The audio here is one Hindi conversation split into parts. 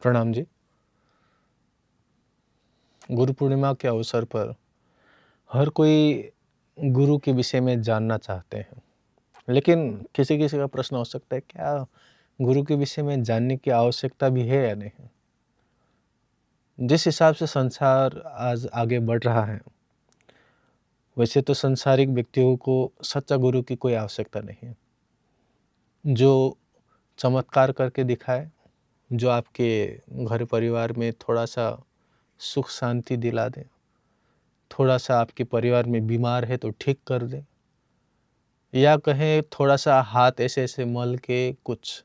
प्रणाम जी। गुरु पूर्णिमा के अवसर पर हर कोई गुरु के विषय में जानना चाहते हैं। लेकिन किसी-किसी का प्रश्न हो सकता है, क्या गुरु के विषय में जानने की आवश्यकता भी है या नहीं? जिस हिसाब से संसार आज आगे बढ़ रहा है, वैसे तो सांसारिक व्यक्तियों को सच्चा गुरु की कोई आवश्यकता नहीं है। जो चमत्कार करके दिखाए, जो आपके घर परिवार में थोड़ा-सा सुख शांति दिला दे, थोड़ा-सा आपके परिवार में बीमार है तो ठीक कर दे, या कहें थोड़ा-सा हाथ ऐसे-ऐसे मल के कुछ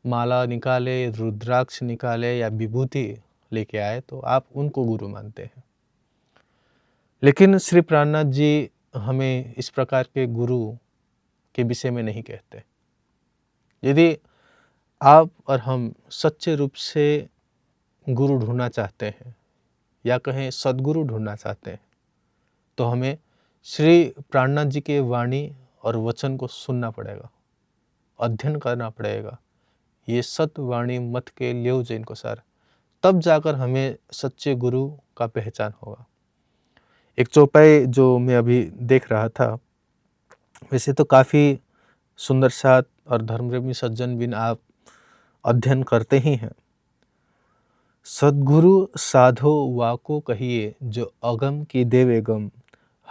माला निकाले, रुद्राक्ष निकाले या विभूति लेके आए तो आप उनको गुरु मानते हैं। लेकिन श्री प्राणनाथ जी हमें इस प्रकार के गुरु के विषय में नहीं कहते। यदि आप और हम सच्चे रूप से गुरु ढूँढना चाहते हैं या कहें सद्गुरु ढूँढना चाहते हैं, तो हमें श्री प्राणनाथ जी के वाणी और वचन को सुनना पड़ेगा, अध्ययन करना पड़ेगा। ये सत वाणी मत के ल्यों जिनको सार, तब जाकर हमें सच्चे गुरु का पहचान होगा। एक चौपाई जो मैं अभी देख रहा था, वैसे तो काफ़ी सुंदर साथ और धर्मप्रेमी सज्जन बिन आप अध्ययन करते ही हैं। सद्गुरु साधो वाको कहिए, जो अगम की देव एगम,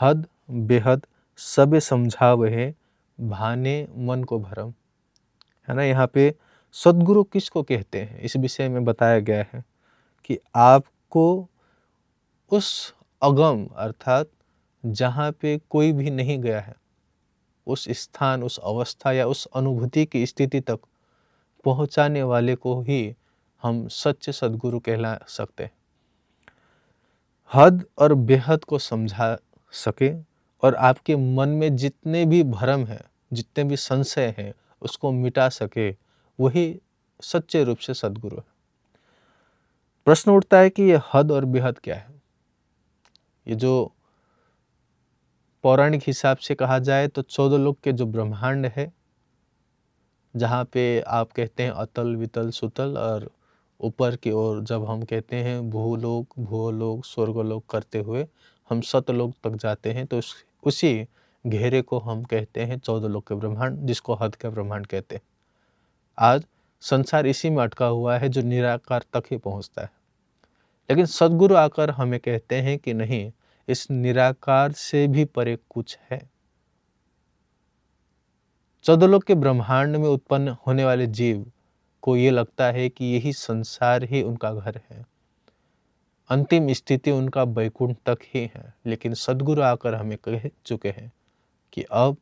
हद बेहद सबे समझावहे, भाने मन को भरम। है ना, यहाँ पे सद्गुरु किसको कहते हैं इस विषय में बताया गया है कि आपको उस अगम अर्थात जहाँ पे कोई भी नहीं गया है, उस स्थान, उस अवस्था या उस अनुभूति की स्थिति तक पहुँचाने वाले को ही हम सच्चे सद्गुरु कहला सकते हैं। हद और बेहद को समझा सके और आपके मन में जितने भी भ्रम हैं, जितने भी संशय हैं, उसको मिटा सके, वही सच्चे रूप से सद्गुरु है। प्रश्न उठता है कि ये हद और बेहद क्या है? ये जो पौराणिक हिसाब से कहा जाए तो 14 लोक के जो ब्रह्मांड है, जहाँ पे आप कहते हैं अतल, वितल, सुतल, और ऊपर की ओर जब हम कहते हैं भूलोक, भूलोक, स्वर्गलोक करते हुए हम सतलोक तक जाते हैं, तो उसी घेरे को हम कहते हैं 14 लोक के ब्रह्मांड, जिसको हद का ब्रह्मांड कहते हैं। आज संसार इसी में अटका हुआ है जो निराकार तक ही पहुँचता है। लेकिन सद्गुरु आकर हमें कहते हैं कि नहीं, इस निराकार से भी परे कुछ है। 14 लोक के ब्रह्मांड में उत्पन्न होने वाले जीव को ये लगता है कि यही संसार ही उनका घर है, अंतिम स्थिति उनका वैकुंठ तक ही है। लेकिन सद्गुरु आकर हमें कह चुके हैं कि अब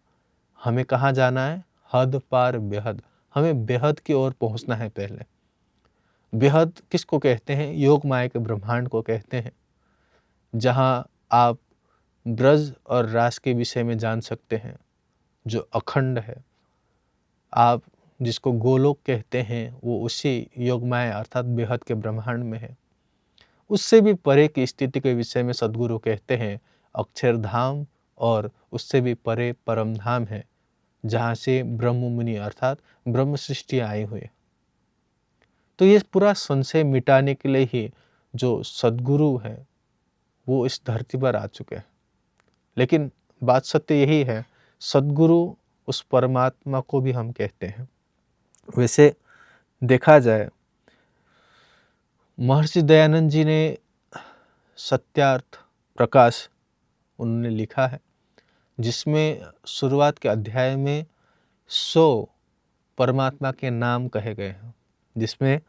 हमें कहाँ जाना है? हद पार बेहद। हमें बेहद की ओर पहुँचना है पहले। बेहद किसको कहते हैं? योग माया के ब्रह्मांड को कहते हैं, जहाँ आप ब्रज और रास के विषय में जान सकते हैं, जो अखंड है। आप जिसको गोलोक कहते हैं, वो उसी योग माया अर्थात बेहद के ब्रह्मांड में है। उससे भी परे की स्थिति के विषय में सद्गुरु कहते हैं अक्षरधाम, और उससे भी परे परम धाम है, जहाँ से ब्रह्म मुनि अर्थात ब्रह्म सृष्टि आई हुई है। तो ये पूरा संशय मिटाने के लिए ही जो सद्गुरु है वो इस धरती पर आ चुके हैं। लेकिन बात सत्य यही है, सद्गुरु उस परमात्मा को भी हम कहते हैं। वैसे देखा जाए, महर्षि दयानंद जी ने सत्यार्थ प्रकाश उन्होंने लिखा है, जिसमें शुरुआत के अध्याय में 100 परमात्मा के नाम कहे गए हैं, जिसमें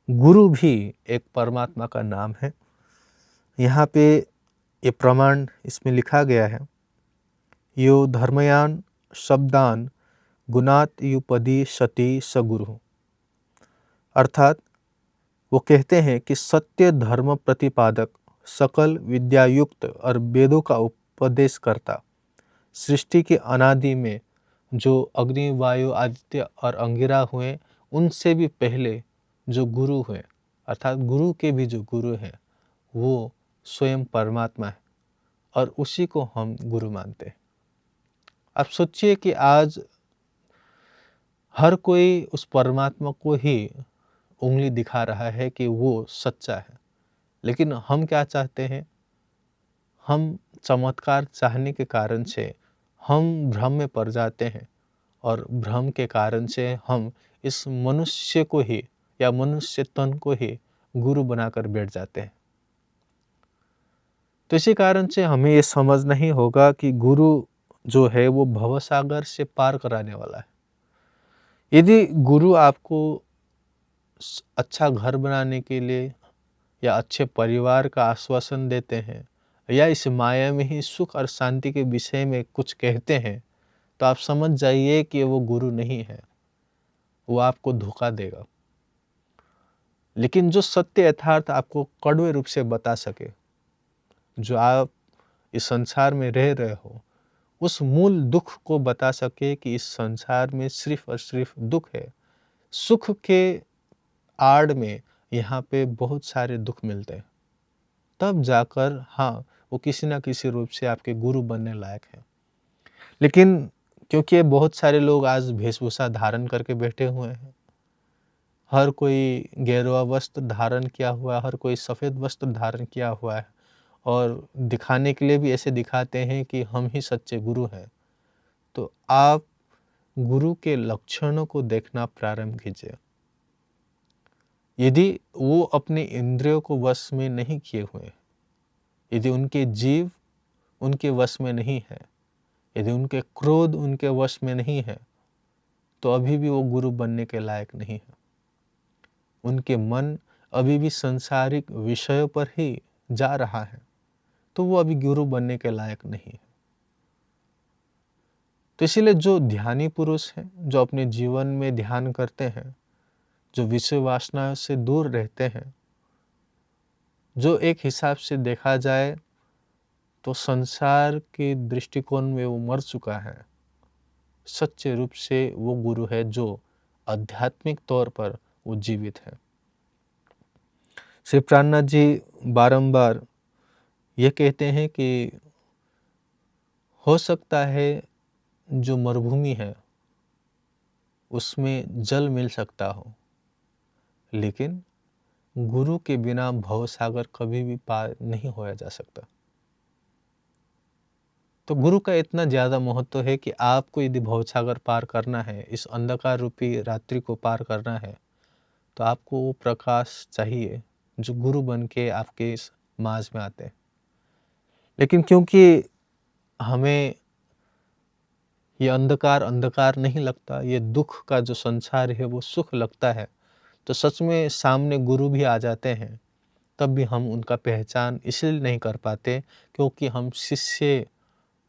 गुरु भी एक परमात्मा का नाम है। यहाँ पे ये प्रमाण इसमें लिखा गया है, यो धर्मयान शब्दान गुणात युपदी सती सगुरु। अर्थात वो कहते हैं कि सत्य धर्म प्रतिपादक, सकल विद्यायुक्त और वेदों का उपदेश करता, सृष्टि के अनादि में जो अग्नि, वायु, आदित्य और अंगिरा हुए, उनसे भी पहले जो गुरु हुए, अर्थात गुरु के भी जो गुरु हैं, वो स्वयं परमात्मा है और उसी को हम गुरु मानते हैं। आप सोचिए कि आज हर कोई उस परमात्मा को ही उँगली दिखा रहा है कि वो सच्चा है। लेकिन हम क्या चाहते हैं? हम चमत्कार चाहने के कारण से हम भ्रम में पड़ जाते हैं और भ्रम के कारण से हम इस मनुष्य को ही या मनुष्य तन को ही गुरु बनाकर बैठ जाते हैं। तो इसी कारण से हमें ये समझना ही होगा कि गुरु जो है वो भवसागर से पार कराने वाला है। यदि गुरु आपको अच्छा घर बनाने के लिए या अच्छे परिवार का आश्वासन देते हैं या इस माया में ही सुख और शांति के विषय में कुछ कहते हैं, तो आप समझ जाइए कि वो गुरु नहीं है, वो आपको धोखा देगा। लेकिन जो सत्य यथार्थ आपको कड़वे रूप से बता सके, जो आप इस संसार में रह रहे हो, उस मूल दुख को बता सके कि इस संसार में सिर्फ और सिर्फ दुख है। सुख के आड़ में यहाँ पे बहुत सारे दुख मिलते हैं। तब जाकर हाँ, वो किसी न किसी रूप से आपके गुरु बनने लायक है। लेकिन क्योंकि बहुत सारे लोग आज वेशभूषा धारण करके बैठे हुए हैं, हर कोई गेरुआ वस्त्र धारण किया हुआ है, हर कोई सफ़ेद वस्त्र धारण किया हुआ है और दिखाने के लिए भी ऐसे दिखाते हैं कि हम ही सच्चे गुरु हैं। तो आप गुरु के लक्षणों को देखना प्रारंभ कीजिए। यदि वो अपने इंद्रियों को वश में नहीं किए हुए, यदि उनके जीव उनके वश में नहीं है, यदि उनके क्रोध उनके वश में नहीं है, तो अभी भी वो गुरु बनने के लायक नहीं है। उनके मन अभी भी सांसारिक विषयों पर ही जा रहा है, तो वो अभी गुरु बनने के लायक नहीं है। तो इसीलिए जो ध्यानी पुरुष हैं, जो अपने जीवन में ध्यान करते हैं, जो विषय वासना से दूर रहते हैं, जो एक हिसाब से देखा जाए तो संसार के दृष्टिकोण में वो मर चुका है, सच्चे रूप से वो गुरु है जो आध्यात्मिक तौर पर वो जीवित है। श्री प्राणनाथ जी बारंबार ये कहते हैं कि हो सकता है जो मरुभूमि है उसमें जल मिल सकता हो, लेकिन गुरु के बिना भवसागर कभी भी पार नहीं होया जा सकता। तो गुरु का इतना ज़्यादा महत्व है कि आपको यदि भवसागर पार करना है, इस अंधकार रूपी रात्रि को पार करना है, तो आपको वो प्रकाश चाहिए जो गुरु बन के आपके इस माज में आते हैं। लेकिन क्योंकि हमें ये अंधकार अंधकार नहीं लगता, ये दुख का जो संसार है वो सुख लगता है, तो सच में सामने गुरु भी आ जाते हैं, तब भी हम उनका पहचान इसलिए नहीं कर पाते क्योंकि हम शिष्य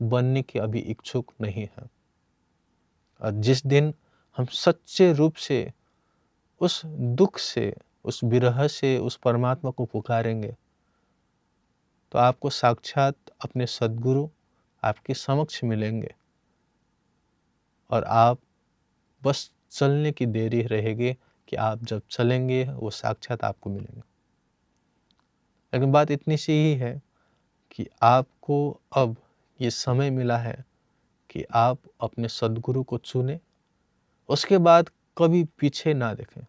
बनने के अभी इच्छुक नहीं हैं। और जिस दिन हम सच्चे रूप से उस दुख से, उस विरह से उस परमात्मा को पुकारेंगे, तो आपको साक्षात अपने सद्गुरु आपके समक्ष मिलेंगे और आप बस चलने की देरी रहेगी कि आप जब चलेंगे वो साक्षात आपको मिलेंगे। लेकिन बात इतनी सी ही है कि आपको अब ये समय मिला है कि आप अपने सद्गुरु को चुनें, उसके बाद कभी पीछे ना देखें।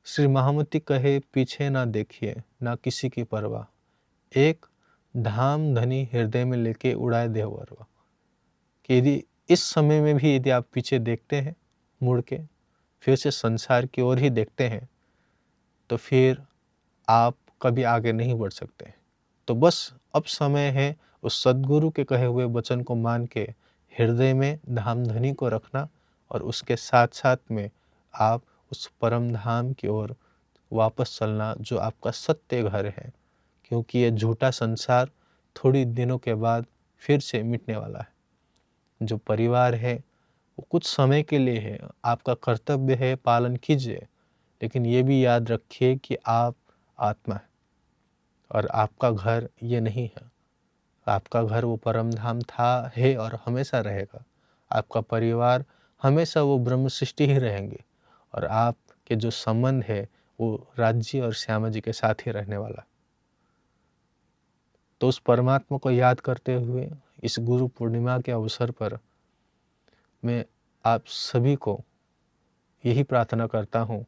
श्री महामती कहे पीछे ना देखिए, ना किसी की परवाह, एक धाम धनी हृदय में लेके उड़ाए दे वरवा। कि यदि इस समय में भी यदि आप पीछे देखते हैं, मुड़ के फिर से संसार की ओर ही देखते हैं, तो फिर आप कभी आगे नहीं बढ़ सकते। तो बस अब समय है उस सद्गुरु के कहे हुए वचन को मान के हृदय में धाम धनी को रखना और उसके साथ साथ में आप उस परम धाम की ओर वापस चलना जो आपका सत्य घर है, क्योंकि ये झूठा संसार थोड़ी दिनों के बाद फिर से मिटने वाला है। जो परिवार है वो कुछ समय के लिए है, आपका कर्तव्य है, पालन कीजिए, लेकिन ये भी याद रखिए कि आप आत्मा है और आपका घर ये नहीं है। आपका घर वो परम धाम था, है और हमेशा रहेगा। आपका परिवार हमेशा वो ब्रह्म सृष्टि ही रहेंगे और आपके जो संबंध है वो राज्य और श्यामा जी के साथ ही रहने वाला। तो उस परमात्मा को याद करते हुए इस गुरु पूर्णिमा के अवसर पर मैं आप सभी को यही प्रार्थना करता हूँ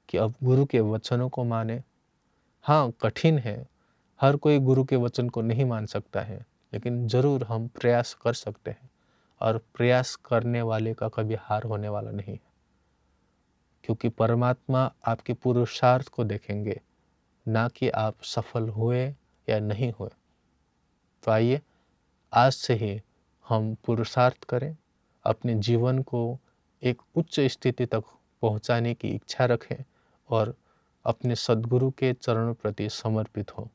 कि अब गुरु के वचनों को माने। हाँ, कठिन है, हर कोई गुरु के वचन को नहीं मान सकता है, लेकिन ज़रूर हम प्रयास कर सकते हैं और प्रयास करने वाले का कभी हार होने वाला नहीं है। क्योंकि परमात्मा आपके पुरुषार्थ को देखेंगे, ना कि आप सफल हुए या नहीं हुए। तो आइए आज से ही हम पुरुषार्थ करें, अपने जीवन को एक उच्च स्थिति तक पहुंचाने की इच्छा रखें और अपने सद्गुरु के चरणों प्रति समर्पित हों।